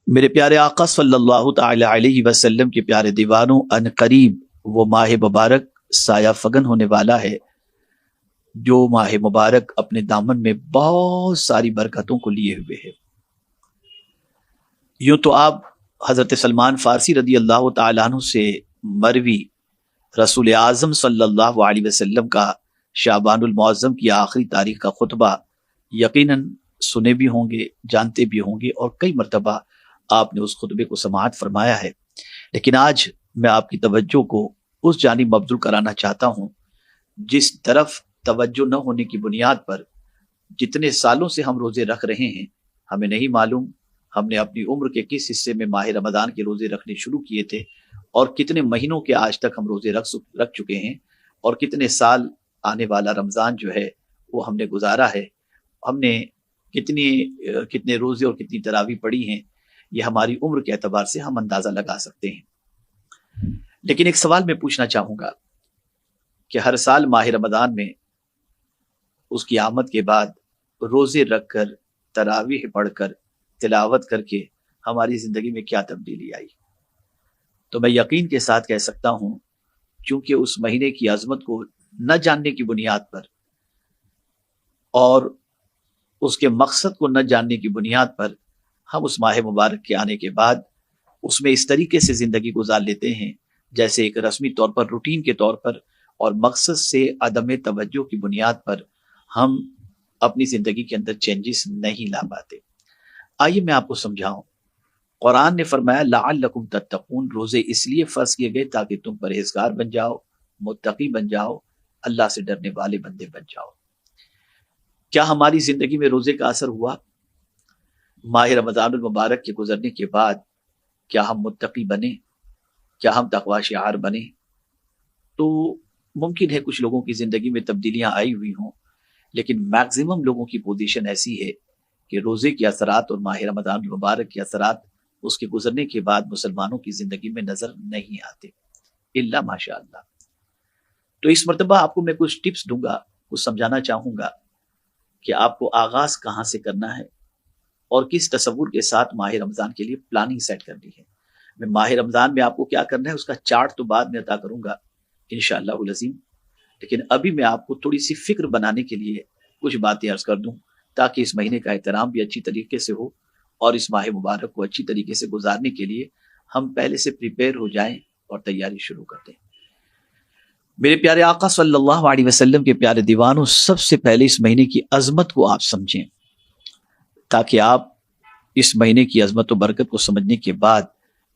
میرے پیارے آقا صلی اللہ تعالی علیہ وسلم کے پیارے دیوانوں، ان قریب وہ ماہ مبارک سایہ فگن ہونے والا ہے جو ماہ مبارک اپنے دامن میں بہت ساری برکتوں کو لیے ہوئے ہے۔ یوں تو آپ حضرت سلمان فارسی رضی اللہ تعالیٰ عنہ سے مروی رسول اعظم صلی اللہ علیہ وسلم کا شعبان المعظم کی آخری تاریخ کا خطبہ یقیناً سنے بھی ہوں گے، جانتے بھی ہوں گے، اور کئی مرتبہ آپ نے اس خطبے کو سماعت فرمایا ہے۔ لیکن آج میں آپ کی توجہ کو اس جانب مبذول کرانا چاہتا ہوں جس طرف توجہ نہ ہونے کی بنیاد پر جتنے سالوں سے ہم روزے رکھ رہے ہیں، ہمیں نہیں معلوم ہم نے اپنی عمر کے کس حصے میں ماہ رمضان کے روزے رکھنے شروع کیے تھے، اور کتنے مہینوں کے آج تک ہم روزے رکھ چکے ہیں، اور کتنے سال آنے والا رمضان جو ہے وہ ہم نے گزارا ہے، ہم نے کتنے روزے اور کتنی تراویح پڑھی ہیں، یہ ہماری عمر کے اعتبار سے ہم اندازہ لگا سکتے ہیں۔ لیکن ایک سوال میں پوچھنا چاہوں گا کہ ہر سال ماہ رمضان میں اس کی آمد کے بعد روزے رکھ کر، تراویح پڑھ کر، تلاوت کر کے ہماری زندگی میں کیا تبدیلی آئی؟ تو میں یقین کے ساتھ کہہ سکتا ہوں، چونکہ اس مہینے کی عظمت کو نہ جاننے کی بنیاد پر اور اس کے مقصد کو نہ جاننے کی بنیاد پر ہم اس ماہ مبارک کے آنے کے بعد اس میں اس طریقے سے زندگی گزار لیتے ہیں جیسے ایک رسمی طور پر، روٹین کے طور پر، اور مقصد سے عدم توجہ کی بنیاد پر ہم اپنی زندگی کے اندر چینجز نہیں لا پاتے۔ آئیے میں آپ کو سمجھاؤں۔ قرآن نے فرمایا لعلکم تتقون، روزے اس لیے فرض کیے گئے تاکہ تم پرہیزگار بن جاؤ، متقی بن جاؤ، اللہ سے ڈرنے والے بندے بن جاؤ۔ کیا ہماری زندگی میں روزے کا اثر ہوا؟ ماہ رمضان المبارک کے گزرنے کے بعد کیا ہم متقی بنے؟ کیا ہم تقوی شعار بنے؟ تو ممکن ہے کچھ لوگوں کی زندگی میں تبدیلیاں آئی ہوئی ہوں، لیکن میکزیمم لوگوں کی پوزیشن ایسی ہے کہ روزے کے اثرات اور ماہ رمضان المبارک کے اثرات اس کے گزرنے کے بعد مسلمانوں کی زندگی میں نظر نہیں آتے، الا ماشاء اللہ۔ تو اس مرتبہ آپ کو میں کچھ ٹپس دوں گا، کچھ سمجھانا چاہوں گا کہ آپ کو آغاز کہاں سے کرنا ہے اور کس تصور کے ساتھ ماہ رمضان کے لیے پلاننگ سیٹ کرنی ہے۔ میں ماہ رمضان میں آپ کو کیا کرنا ہے اس کا چارٹ تو بعد میں عطا کروں گا انشاءاللہ العظیم، لیکن ابھی میں آپ کو تھوڑی سی فکر بنانے کے لیے کچھ باتیں عرض کر دوں تاکہ اس مہینے کا احترام بھی اچھی طریقے سے ہو اور اس ماہ مبارک کو اچھی طریقے سے گزارنے کے لیے ہم پہلے سے پریپیئر ہو جائیں اور تیاری شروع کر دیں۔ میرے پیارے آقا صلی اللہ علیہ وسلم کے پیارے دیوانوں، سب سے پہلے اس مہینے کی عظمت کو آپ سمجھیں تاکہ آپ اس مہینے کی عظمت و برکت کو سمجھنے کے بعد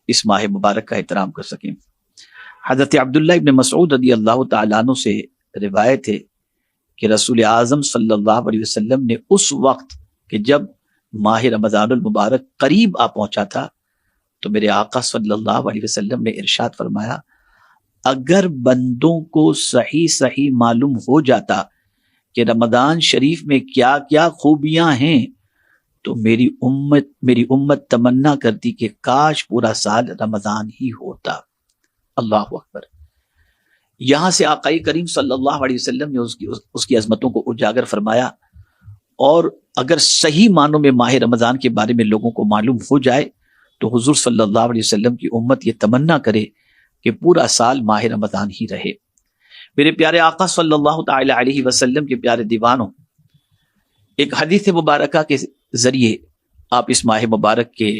اس ماہ مبارک کا احترام کر سکیں۔ حضرت عبداللہ ابن مسعود رضی اللہ تعالیٰ عنہ سے روایت ہے کہ رسول اعظم صلی اللہ علیہ وسلم نے اس وقت کہ جب ماہ رمضان المبارک قریب آ پہنچا تھا تو میرے آقا صلی اللہ علیہ وسلم نے ارشاد فرمایا، اگر بندوں کو صحیح معلوم ہو جاتا کہ رمضان شریف میں کیا کیا خوبیاں ہیں تو میری امت تمنا کرتی کہ کاش پورا سال رمضان ہی ہوتا۔ اللہ اکبر۔ یہاں سے آقائی کریم صلی اللہ علیہ وسلم نے اس کی عظمتوں کو اجاگر فرمایا، اور اگر صحیح معنوں میں ماہ رمضان کے بارے میں لوگوں کو معلوم ہو جائے تو حضور صلی اللہ علیہ وسلم کی امت یہ تمنا کرے کہ پورا سال ماہ رمضان ہی رہے۔ میرے پیارے آقا صلی اللہ تعالی علیہ وسلم کے پیارے دیوانوں، ایک حدیث مبارکہ کے ذریعے آپ اس ماہ مبارک کے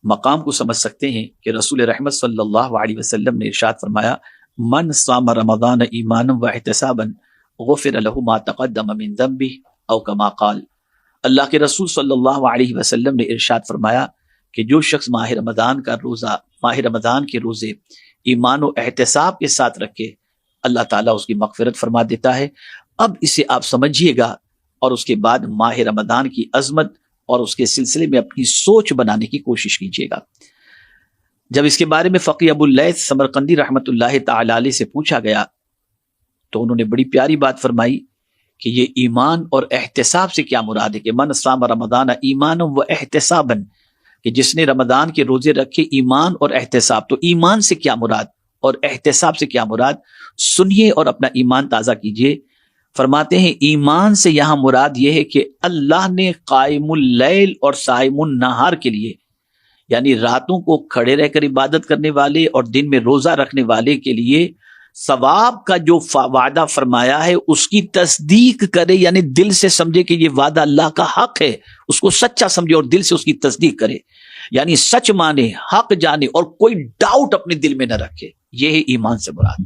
مقام کو سمجھ سکتے ہیں کہ رسول رحمت صلی اللہ علیہ وسلم نے ارشاد فرمایا، من صام رمضان ایمانا واحتسابا غفر له ما تقدم من ذنبه او کما قال۔ اللہ کے رسول صلی اللہ علیہ وسلم نے ارشاد فرمایا کہ جو شخص ماہ رمضان کے روزے ایمان و احتساب کے ساتھ رکھے، اللہ تعالیٰ اس کی مغفرت فرما دیتا ہے۔ اب اسے آپ سمجھیے گا اور اس کے بعد ماہ رمضان کی عظمت اور اس کے سلسلے میں اپنی سوچ بنانے کی کوشش کیجیے گا۔ جب اس کے بارے میں فقی ابو اللیث سمرقندی رحمۃ اللہ تعالی علیہ سے پوچھا گیا تو انہوں نے بڑی پیاری بات فرمائی کہ یہ ایمان اور احتساب سے کیا مراد ہے کہ من صام رمضان ایمانا و احتسابا، کہ جس نے رمضان کے روزے رکھے ایمان اور احتساب۔ تو ایمان سے کیا مراد اور احتساب سے کیا مراد؟ سنیے اور اپنا ایمان تازہ کیجیے۔ فرماتے ہیں ایمان سے یہاں مراد یہ ہے کہ اللہ نے قائم اللیل اور صائم النہار کے لیے یعنی راتوں کو کھڑے رہ کر عبادت کرنے والے اور دن میں روزہ رکھنے والے کے لیے ثواب کا جو وعدہ فرمایا ہے اس کی تصدیق کرے، یعنی دل سے سمجھے کہ یہ وعدہ اللہ کا حق ہے، اس کو سچا سمجھے اور دل سے اس کی تصدیق کرے، یعنی سچ مانے، حق جانے اور کوئی ڈاؤٹ اپنے دل میں نہ رکھے۔ یہ ہے ایمان سے مراد،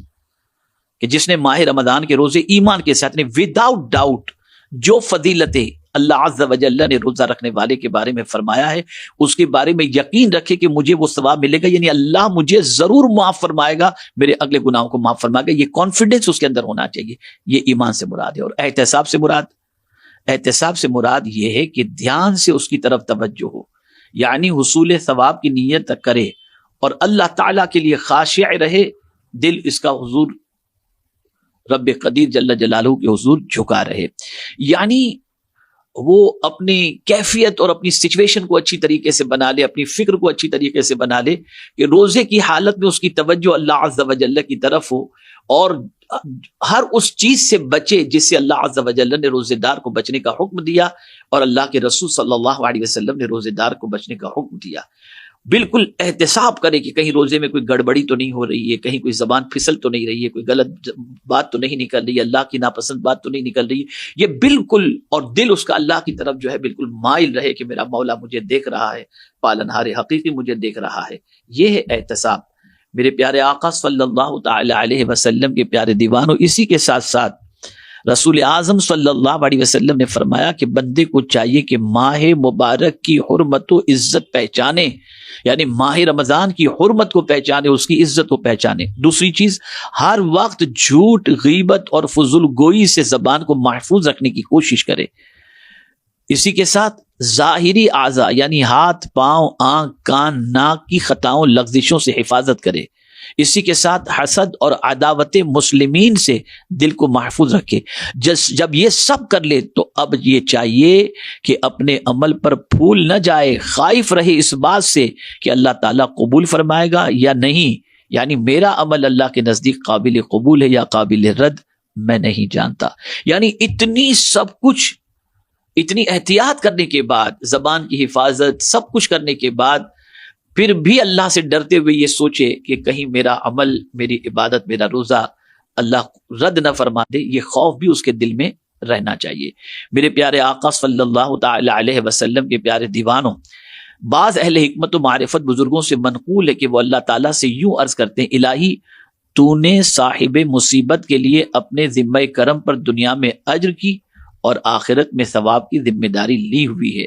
کہ جس نے ماہ رمضان کے روزے ایمان کے ساتھ نے وداؤٹ ڈاؤٹ جو فضیلتیں اللہ عز و جل نے روزہ رکھنے والے کے بارے میں فرمایا ہے اس کے بارے میں یقین رکھے کہ مجھے وہ ثواب ملے گا، یعنی اللہ مجھے ضرور معاف فرمائے گا، میرے اگلے گناہوں کو معاف فرمائے گا، یہ کانفیڈنس اس کے اندر ہونا چاہیے۔ یہ ایمان سے مراد ہے۔ اور احتساب سے مراد یہ ہے کہ دھیان سے اس کی طرف توجہ ہو، یعنی حصول ثواب کی نیت کرے اور اللہ تعالیٰ کے لیے خاشع رہے، دل اس کا حضور رب قدیر جل جلالہ کے حضور جھکا رہے، یعنی وہ اپنی کیفیت اور اپنی سچویشن کو اچھی طریقے سے بنا لے، اپنی فکر کو اچھی طریقے سے بنا لے کہ روزے کی حالت میں اس کی توجہ اللہ عز و جل کی طرف ہو اور ہر اس چیز سے بچے جس سے اللہ عز و جل نے روزے دار کو بچنے کا حکم دیا اور اللہ کے رسول صلی اللہ علیہ وسلم نے روزے دار کو بچنے کا حکم دیا۔ بالکل احتساب کرے کہ کہیں روزے میں کوئی گڑبڑی تو نہیں ہو رہی ہے، کہیں کوئی زبان پھسل تو نہیں رہی ہے، کوئی غلط بات تو نہیں نکل رہی ہے، اللہ کی ناپسند بات تو نہیں نکل رہی ہے، یہ بالکل، اور دل اس کا اللہ کی طرف جو ہے بالکل مائل رہے کہ میرا مولا مجھے دیکھ رہا ہے، پالنہار حقیقی مجھے دیکھ رہا ہے۔ یہ ہے احتساب۔ میرے پیارے آقا صلی اللہ تعالی علیہ وسلم کے پیارے دیوانوں، اسی کے ساتھ ساتھ رسول اعظم صلی اللہ علیہ وسلم نے فرمایا کہ بندے کو چاہیے کہ ماہ مبارک کی حرمت و عزت پہچانے، یعنی ماہ رمضان کی حرمت کو پہچانے، اس کی عزت کو پہچانے۔ دوسری چیز، ہر وقت جھوٹ، غیبت اور فضول گوئی سے زبان کو محفوظ رکھنے کی کوشش کرے۔ اسی کے ساتھ ظاہری اعضاء یعنی ہاتھ، پاؤں، آنکھ، کان، ناک کی خطاؤں، لغزشوں سے حفاظت کرے۔ اسی کے ساتھ حسد اور عداوت مسلمین سے دل کو محفوظ رکھے۔ جب یہ سب کر لے تو اب یہ چاہیے کہ اپنے عمل پر پھول نہ جائے، خائف رہے اس بات سے کہ اللہ تعالیٰ قبول فرمائے گا یا نہیں، یعنی میرا عمل اللہ کے نزدیک قابل قبول ہے یا قابل رد میں نہیں جانتا۔ یعنی اتنی سب کچھ، اتنی احتیاط کرنے کے بعد، زبان کی حفاظت، سب کچھ کرنے کے بعد پھر بھی اللہ سے ڈرتے ہوئے یہ سوچے کہ کہیں میرا عمل، میری عبادت، میرا روزہ اللہ رد نہ فرما دے، یہ خوف بھی اس کے دل میں رہنا چاہیے۔ میرے پیارے آقا صلی اللہ تعالی علیہ وسلم کے پیارے دیوانوں، بعض اہل حکمت و معرفت بزرگوں سے منقول ہے کہ وہ اللہ تعالیٰ سے یوں عرض کرتے ہیں، الہی تو نے صاحب مصیبت کے لیے اپنے ذمہ کرم پر دنیا میں اجر کی اور آخرت میں ثواب کی ذمہ داری لی ہوئی ہے،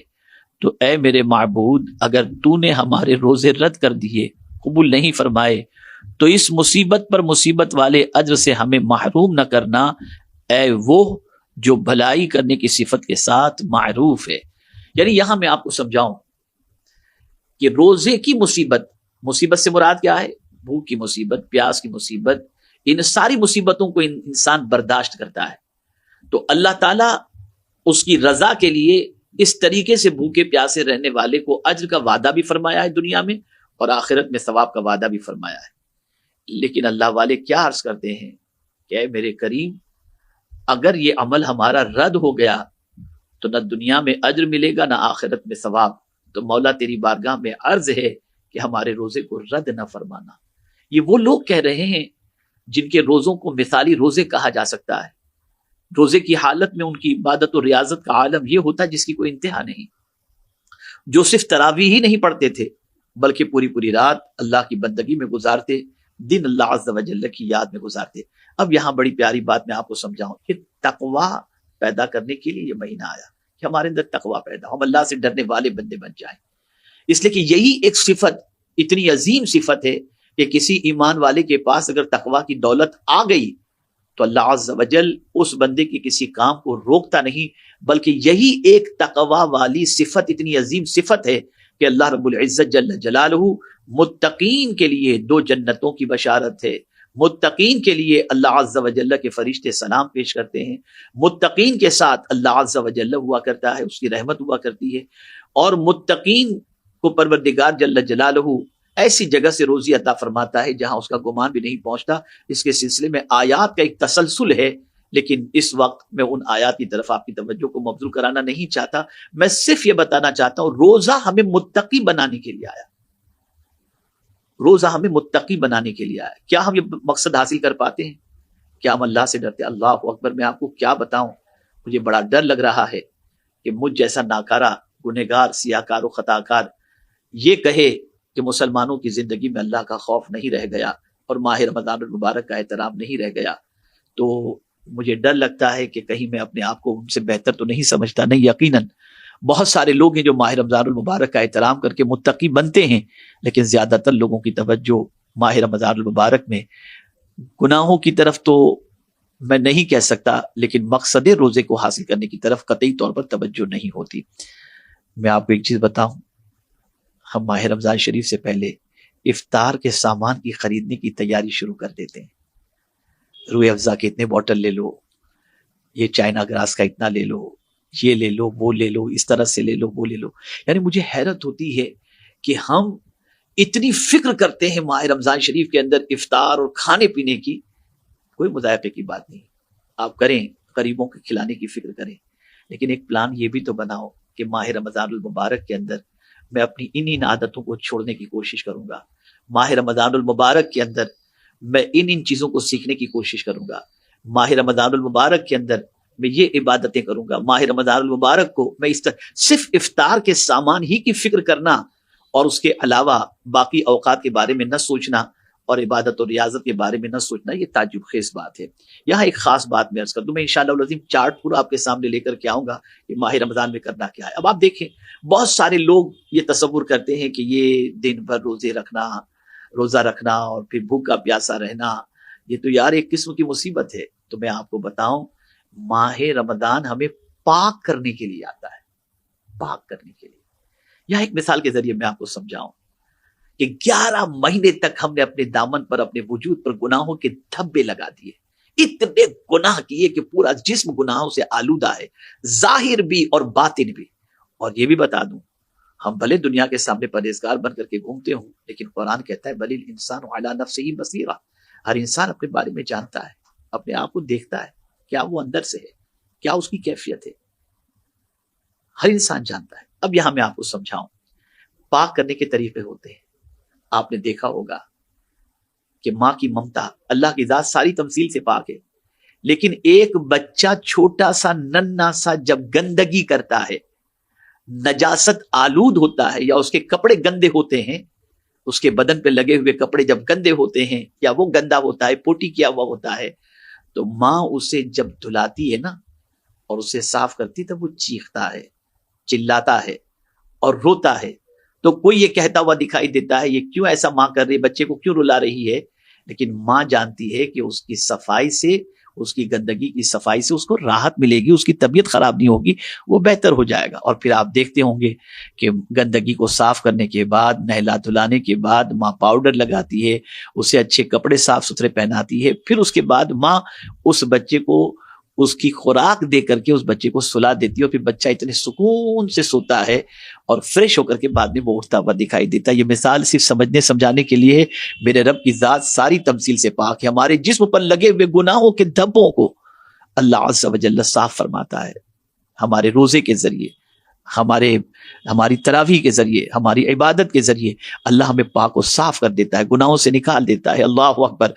تو اے میرے معبود، اگر تو نے ہمارے روزے رد کر دیے، قبول نہیں فرمائے، تو اس مصیبت پر مصیبت والے اجر سے ہمیں محروم نہ کرنا، اے وہ جو بھلائی کرنے کی صفت کے ساتھ معروف ہے۔ یعنی یہاں میں آپ کو سمجھاؤں کہ روزے کی مصیبت سے مراد کیا ہے؟ بھوک کی مصیبت، پیاس کی مصیبت، ان ساری مصیبتوں کو انسان برداشت کرتا ہے، تو اللہ تعالیٰ اس کی رضا کے لیے اس طریقے سے بھوکے پیاسے رہنے والے کو اجر کا وعدہ بھی فرمایا ہے دنیا میں، اور آخرت میں ثواب کا وعدہ بھی فرمایا ہے۔ لیکن اللہ والے کیا عرض کرتے ہیں کہ اے میرے کریم، اگر یہ عمل ہمارا رد ہو گیا تو نہ دنیا میں اجر ملے گا نہ آخرت میں ثواب، تو مولا تیری بارگاہ میں عرض ہے کہ ہمارے روزے کو رد نہ فرمانا۔ یہ وہ لوگ کہہ رہے ہیں جن کے روزوں کو مثالی روزے کہا جا سکتا ہے۔ روزے کی حالت میں ان کی عبادت و ریاضت کا عالم یہ ہوتا ہے جس کی کوئی انتہا نہیں، جو صرف تراویح ہی نہیں پڑھتے تھے بلکہ پوری پوری رات اللہ کی بندگی میں گزارتے، دن اللہ عز و جل کی یاد میں گزارتے۔ اب یہاں بڑی پیاری بات میں آپ کو سمجھاؤں کہ تقویٰ پیدا کرنے کے لیے یہ مہینہ آیا کہ ہمارے اندر تقویٰ پیدا ہو، ہم اللہ سے ڈرنے والے بندے بن جائیں۔ اس لیے کہ یہی ایک صفت، اتنی عظیم صفت ہے کہ کسی ایمان والے کے پاس اگر تقویٰ کی دولت آ گئی تو اللہ عز و جل اس بندے کی کسی کام کو روکتا نہیں، بلکہ یہی ایک تقویٰ والی صفت اتنی عظیم صفت ہے کہ اللہ رب العزت جل جلالہ متقین کے لیے 2 جنتوں کی بشارت ہے۔ متقین کے لیے اللہ عز و جل کے فرشتے سلام پیش کرتے ہیں، متقین کے ساتھ اللہ عز و جل ہوا کرتا ہے، اس کی رحمت ہوا کرتی ہے، اور متقین کو پروردگار جل جلالہ ایسی جگہ سے روزی عطا فرماتا ہے جہاں اس کا گمان بھی نہیں پہنچتا۔ اس کے سلسلے میں آیات کا ایک تسلسل ہے، لیکن اس وقت میں ان آیات کی طرف آپ کی توجہ کو مبذول کرانا نہیں چاہتا۔ میں صرف یہ بتانا چاہتا ہوں روزہ ہمیں متقی بنانے کے لیے آیا، روزہ ہمیں متقی بنانے کے لیے آیا. کیا ہم یہ مقصد حاصل کر پاتے ہیں؟ کیا ہم اللہ سے ڈرتے ہیں؟ اللہ اکبر، میں آپ کو کیا بتاؤں، مجھے بڑا ڈر لگ رہا ہے کہ مجھ جیسا ناکارہ، گنہگار، سیاہکار و خطاکار یہ کہے کہ مسلمانوں کی زندگی میں اللہ کا خوف نہیں رہ گیا اور ماہ رمضان المبارک کا احترام نہیں رہ گیا. تو مجھے ڈر لگتا ہے کہ کہیں میں اپنے آپ کو ان سے بہتر تو نہیں سمجھتا. نہیں، یقیناً بہت سارے لوگ ہیں جو ماہ رمضان المبارک کا احترام کر کے متقی بنتے ہیں، لیکن زیادہ تر لوگوں کی توجہ ماہ رمضان المبارک میں گناہوں کی طرف تو میں نہیں کہہ سکتا، لیکن مقصد روزے کو حاصل کرنے کی طرف قطعی طور پر توجہ نہیں ہوتی. میں آپ کو ایک چیز بتاؤں، ہم ماہ رمضان شریف سے پہلے افطار کے سامان کی خریدنے کی تیاری شروع کر دیتے ہیں. روح افزا کے اتنے بوٹل لے لو، یہ چائنا گراس کا اتنا لے لو، یہ لے لو، وہ لے لو، اس طرح سے لے لو، وہ لے لو. یعنی مجھے حیرت ہوتی ہے کہ ہم اتنی فکر کرتے ہیں ماہ رمضان شریف کے اندر افطار اور کھانے پینے کی. کوئی مذائقے کی بات نہیں، آپ کریں، غریبوں کو کھلانے کی فکر کریں، لیکن ایک پلان یہ بھی تو بناؤ کہ ماہ رمضان المبارک کے اندر میں اپنی ان عادتوں کو چھوڑنے کی کوشش کروں گا. ماہ رمضان المبارک کے اندر میں ان چیزوں کو سیکھنے کی کوشش کروں گا. ماہ رمضان المبارک کے اندر میں یہ عبادتیں کروں گا. ماہ رمضان المبارک کو میں اس طرح صرف افطار کے سامان ہی کی فکر کرنا اور اس کے علاوہ باقی اوقات کے بارے میں نہ سوچنا اور عبادت اور ریاضت کے بارے میں نہ سوچنا، یہ تعجب خیز بات ہے. یہاں ایک خاص بات میں عرض کر دوں، میں انشاءاللہ العظیم چارٹ پورا آپ کے سامنے لے کر کے آؤں گا کہ ماہ رمضان میں کرنا کیا ہے. اب آپ دیکھیں، بہت سارے لوگ یہ تصور کرتے ہیں کہ یہ دن بھر روزہ رکھنا اور پھر بھوکا پیاسا رہنا، یہ تو یار ایک قسم کی مصیبت ہے. تو میں آپ کو بتاؤں، ماہ رمضان ہمیں پاک کرنے کے لیے آتا ہے، پاک کرنے کے لیے. یہاں ایک مثال کے ذریعے میں آپ کو سمجھاؤں کہ 11 مہینے تک ہم نے اپنے دامن پر، اپنے وجود پر گناہوں کے دھبے لگا دیے، اتنے گناہ کیے کہ پورا جسم گناہوں سے آلودہ ہے، ظاہر بھی اور باطن بھی. اور یہ بھی بتا دوں، ہم بھلے دنیا کے سامنے پرہیزگار بن کر کے گھومتے ہوں، لیکن قرآن کہتا ہے بل الانسان علی نفسہ بصیرہ، ہر انسان اپنے بارے میں جانتا ہے، اپنے آپ کو دیکھتا ہے، کیا وہ اندر سے ہے، کیا اس کی کیفیت ہے، ہر انسان جانتا ہے. اب یہاں میں آپ کو سمجھاؤں، پاک کرنے کے طریقے ہوتے ہیں. آپ نے دیکھا ہوگا کہ ماں کی ممتا، اللہ کی ذات ساری تمثیل سے پاک ہے، لیکن ایک بچہ چھوٹا سا ننھا سا جب گندگی کرتا ہے، نجاست آلود ہوتا ہے، یا اس کے کپڑے گندے ہوتے ہیں، اس کے بدن پہ لگے ہوئے کپڑے جب گندے ہوتے ہیں یا وہ گندا ہوتا ہے، پوٹی کیا ہوا ہوتا ہے، تو ماں اسے جب دھلاتی ہے نا اور اسے صاف کرتی، تب وہ چیختا ہے، چلاتا ہے اور روتا ہے. تو کوئی یہ کہتا ہوا دکھائی دیتا ہے، یہ کیوں ایسا ماں کر رہی ہے، بچے کو کیوں رلا رہی ہے؟ لیکن ماں جانتی ہے کہ اس کی صفائی سے، اس کی گندگی کی صفائی سے اس کو راحت ملے گی، اس کی طبیعت خراب نہیں ہوگی، وہ بہتر ہو جائے گا. اور پھر آپ دیکھتے ہوں گے کہ گندگی کو صاف کرنے کے بعد، نہلا دھلانے کے بعد ماں پاؤڈر لگاتی ہے، اسے اچھے کپڑے صاف ستھرے پہناتی ہے، پھر اس کے بعد ماں اس بچے کو اس کی خوراک دے کر کے اس بچے کو سلا دیتی ہے، اور پھر بچہ اتنے سکون سے سوتا ہے اور فریش ہو کر کے بعد میں وہ اٹھتا ہوا دکھائی دیتا ہے. یہ مثال صرف سمجھنے سمجھانے کے لیے. میرے رب کی ذات ساری تمثیل سے پاک ہے. ہمارے جسم پر لگے ہوئے گناہوں کے دھبوں کو اللہ عز و جل صاف فرماتا ہے. ہمارے روزے کے ذریعے، ہماری تراویح کے ذریعے، ہماری عبادت کے ذریعے اللہ ہمیں پاک و صاف کر دیتا ہے، گناہوں سے نکال دیتا ہے. اللہ اکبر.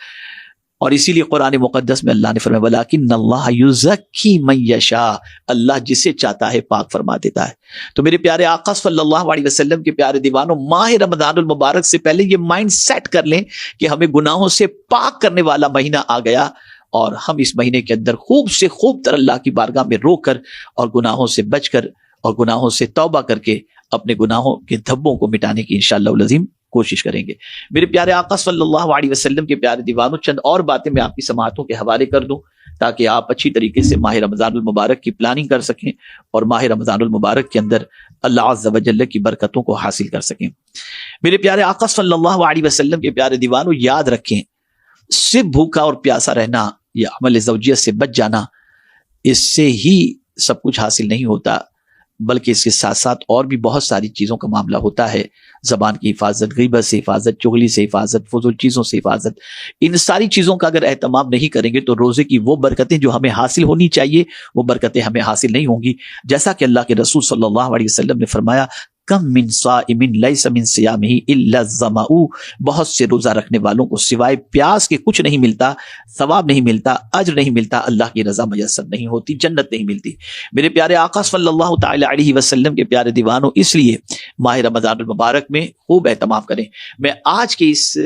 اور اسی لیے قرآن مقدس میں اللہ نے فرمایا وَلَٰكِنَّ اللَّهَ يُزَكِّي مَن يَشَاءُ، اللہ جسے چاہتا ہے پاک فرما دیتا ہے. تو میرے پیارے آقا صلی اللہ علیہ وسلم کے پیارے دیوانوں، ماہ رمضان المبارک سے پہلے یہ مائنڈ سیٹ کر لیں کہ ہمیں گناہوں سے پاک کرنے والا مہینہ آ گیا، اور ہم اس مہینے کے اندر خوب سے خوب تر اللہ کی بارگاہ میں رو کر اور گناہوں سے بچ کر اور گناہوں سے توبہ کر کے اپنے گناہوں کے دھبوں کو مٹانے کی انشاءاللہ العظیم کوشش کریں گے. میرے پیارے آقا صلی اللہ علیہ وسلم کے پیارے دیوانوں، چند اور باتیں میں آپ کی سماعتوں کے حوالے کر دوں تاکہ آپ اچھی طریقے سے ماہ رمضان المبارک کی پلاننگ کر سکیں اور ماہ رمضان المبارک کے اندر اللہ عز و جل کی برکتوں کو حاصل کر سکیں. میرے پیارے آقا صلی اللہ علیہ وسلم کے پیارے دیوانوں، یاد رکھیں، صرف بھوکا اور پیاسا رہنا یا عمل زوجیت سے بچ جانا، اس سے ہی سب کچھ حاصل نہیں ہوتا، بلکہ اس کے ساتھ ساتھ اور بھی بہت ساری چیزوں کا معاملہ ہوتا ہے. زبان کی حفاظت، غیبت سے حفاظت، چغلی سے حفاظت، فضول چیزوں سے حفاظت. ان ساری چیزوں کا اگر اہتمام نہیں کریں گے تو روزے کی وہ برکتیں جو ہمیں حاصل ہونی چاہیے وہ برکتیں ہمیں حاصل نہیں ہوں گی. جیسا کہ اللہ کے رسول صلی اللہ علیہ وسلم نے فرمایا کم من صائم لیس من صیامہ الا الظمأ، بہت سے روزہ رکھنے والوں کو سوائے پیاس کے کچھ نہیں ملتا، ثواب نہیں ملتا، اجر نہیں ملتا، اللہ کی رضا میسر نہیں ہوتی، جنت نہیں ملتی۔ میرے پیارے آقا صلی اللہ تعالی علیہ وسلم کے پیارے دیوانوں، اس لیے ماہ رمضان المبارک میں خوب اہتمام کریں۔ میں آج کے اس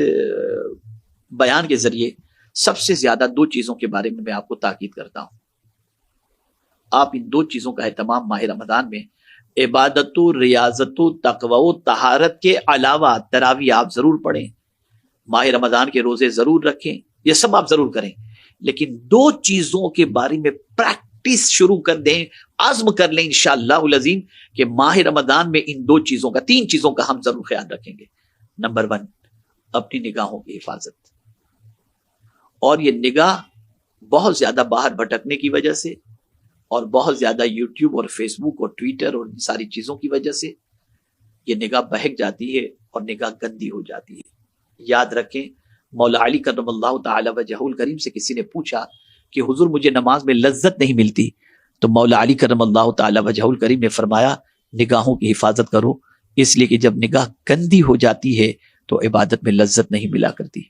بیان کے ذریعے سب سے زیادہ دو چیزوں کے بارے میں آپ کو تاکید کرتا ہوں۔ آپ ان دو چیزوں کا اہتمام ماہ رمضان میں عبادت و ریاضت و تقوی و طہارت کے علاوہ تراویح آپ ضرور پڑھیں، ماہ رمضان کے روزے ضرور رکھیں، یہ سب آپ ضرور کریں، لیکن دو چیزوں کے بارے میں پریکٹس شروع کر دیں، عزم کر لیں انشاءاللہ العظیم کہ ماہ رمضان میں ان دو چیزوں کا، تین چیزوں کا ہم ضرور خیال رکھیں گے۔ نمبر 1، اپنی نگاہوں کی حفاظت، اور یہ نگاہ بہت زیادہ باہر بھٹکنے کی وجہ سے اور بہت زیادہ یوٹیوب اور فیس بک اور ٹویٹر اور ان ساری چیزوں کی وجہ سے یہ نگاہ بہک جاتی ہے اور نگاہ گندی ہو جاتی ہے۔ یاد رکھیں، مولا علی کرم اللہ تعالی وجہہ الکریم سے کسی نے پوچھا کہ حضور مجھے نماز میں لذت نہیں ملتی، تو مولا علی کرم اللہ تعالی وجہہ الکریم نے فرمایا نگاہوں کی حفاظت کرو، اس لیے کہ جب نگاہ گندی ہو جاتی ہے تو عبادت میں لذت نہیں ملا کرتی۔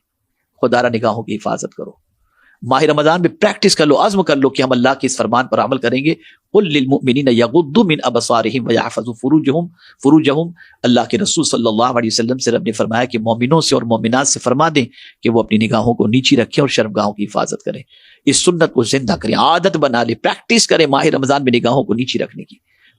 خدا را نگاہوں کی حفاظت کرو، ماہ رمضان میں پریکٹس کر لو، عزم کر لو کہ ہم اللہ کے اس فرمان پر عمل کریں گے۔ قل للمؤمنین یغضوا من ابصارہم ویحفظوا فروجہم، اللہ کے رسول صلی اللہ علیہ وسلم سے رب نے فرمایا کہ مومنوں سے اور مومنات سے فرما دیں کہ وہ اپنی نگاہوں کو نیچی رکھیں اور شرمگاہوں کی حفاظت کریں۔ اس سنت کو زندہ کریں، عادت بنا لیں، پریکٹس کریں ماہ رمضان میں نگاہوں کو نیچی رکھنے کی،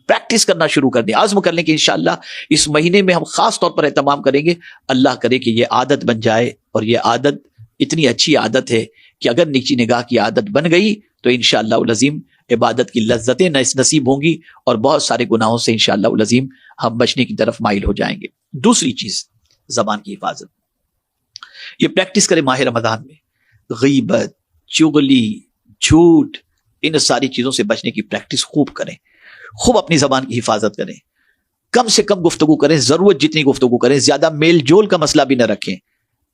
پریکٹس کرنا شروع کر دیں، عزم کر لیں کہ انشاءاللہ اس مہینے میں ہم خاص طور پر اہتمام کریں گے۔ اللہ کرے کہ یہ عادت بن جائے، اور یہ عادت اتنی اچھی عادت ہے کہ اگر نیچی نگاہ کی عادت بن گئی تو انشاءاللہ العظیم عبادت کی لذتیں نصیب ہوں گی، اور بہت سارے گناہوں سے انشاءاللہ العظیم ہم بچنے کی طرف مائل ہو جائیں گے۔ دوسری چیز، زبان کی حفاظت، یہ پریکٹس کریں ماہ رمضان میں، غیبت، چغلی، جھوٹ، ان ساری چیزوں سے بچنے کی پریکٹس خوب کریں، خوب اپنی زبان کی حفاظت کریں، کم سے کم گفتگو کریں، ضرورت جتنی گفتگو کریں، زیادہ میل جول کا مسئلہ بھی نہ رکھیں،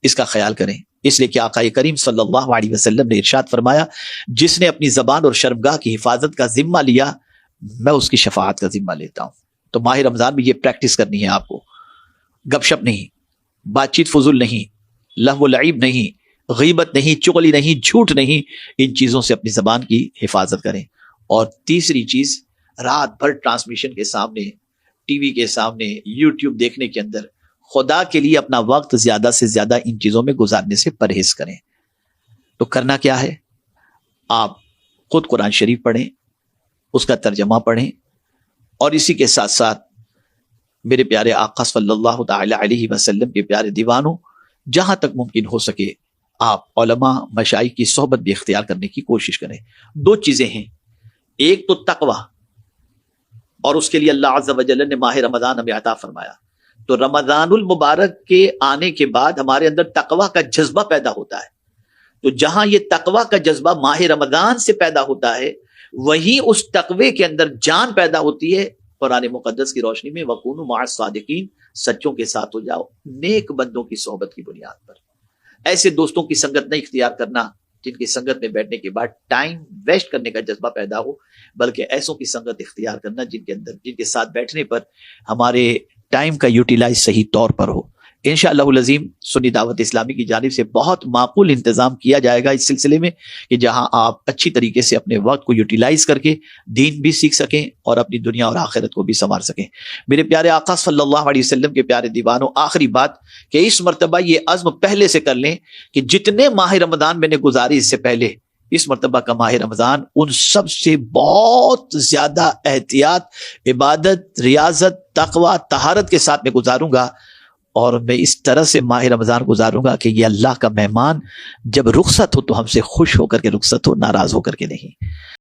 اس کا خیال کریں، اس لیے کہ آقا کریم صلی اللہ علیہ وسلم نے ارشاد فرمایا جس نے اپنی زبان اور شرمگاہ کی حفاظت کا ذمہ لیا میں اس کی شفاعت کا ذمہ لیتا ہوں۔ تو ماہ رمضان میں یہ پریکٹس کرنی ہے آپ کو، گپ شپ نہیں، بات چیت فضول نہیں، لہو و لعب نہیں، غیبت نہیں، چغلی نہیں، جھوٹ نہیں، ان چیزوں سے اپنی زبان کی حفاظت کریں۔ اور تیسری چیز، رات بھر ٹرانسمیشن کے سامنے، ٹی وی کے سامنے، یوٹیوب دیکھنے کے اندر خدا کے لیے اپنا وقت زیادہ سے زیادہ ان چیزوں میں گزارنے سے پرہیز کریں۔ تو کرنا کیا ہے، آپ خود قرآن شریف پڑھیں، اس کا ترجمہ پڑھیں، اور اسی کے ساتھ ساتھ میرے پیارے آقا صلی اللہ تعالی علیہ وسلم کے پیارے دیوانوں، جہاں تک ممکن ہو سکے آپ علماء مشائخ کی صحبت بھی اختیار کرنے کی کوشش کریں۔ دو چیزیں ہیں، ایک تو تقوی، اور اس کے لیے اللہ عز و جل نے ماہ رمضان ہمیں عطا فرمایا، تو رمضان المبارک کے آنے کے بعد ہمارے اندر تقوی کا جذبہ پیدا ہوتا ہے۔ تو جہاں یہ تقوی کا جذبہ ماہ رمضان سے پیدا ہوتا ہے، وہیں اس تقوی کے اندر جان پیدا ہوتی ہے۔ قرآن مقدس کی روشنی میں وَكُونُوا مَعَ الصَّادِقِينَ، سچوں کے ساتھ ہو جاؤ، نیک بندوں کی صحبت کی بنیاد پر۔ ایسے دوستوں کی سنگت نہیں اختیار کرنا جن کی سنگت میں بیٹھنے کے بعد ٹائم ویسٹ کرنے کا جذبہ پیدا ہو، بلکہ ایسوں کی سنگت اختیار کرنا جن کے ساتھ بیٹھنے پر ہمارے ٹائم کا یوٹیلائز صحیح طور پر ہو۔ انشاءاللہ العظیم سنی دعوت اسلامی کی جانب سے بہت معقول انتظام کیا جائے گا اس سلسلے میں، کہ جہاں آپ اچھی طریقے سے اپنے وقت کو یوٹیلائز کر کے دین بھی سیکھ سکیں اور اپنی دنیا اور آخرت کو بھی سنوار سکیں۔ میرے پیارے آقا صلی اللہ علیہ وسلم کے پیارے دیوانوں، آخری بات کہ اس مرتبہ یہ عزم پہلے سے کر لیں کہ جتنے ماہ رمضان میں نے گزاری اس سے پہلے، اس مرتبہ کا ماہ رمضان ان سب سے بہت زیادہ احتیاط، عبادت، ریاضت، تقوی، طہارت کے ساتھ میں گزاروں گا، اور میں اس طرح سے ماہ رمضان گزاروں گا کہ یہ اللہ کا مہمان جب رخصت ہو تو ہم سے خوش ہو کر کے رخصت ہو، ناراض ہو کر کے نہیں۔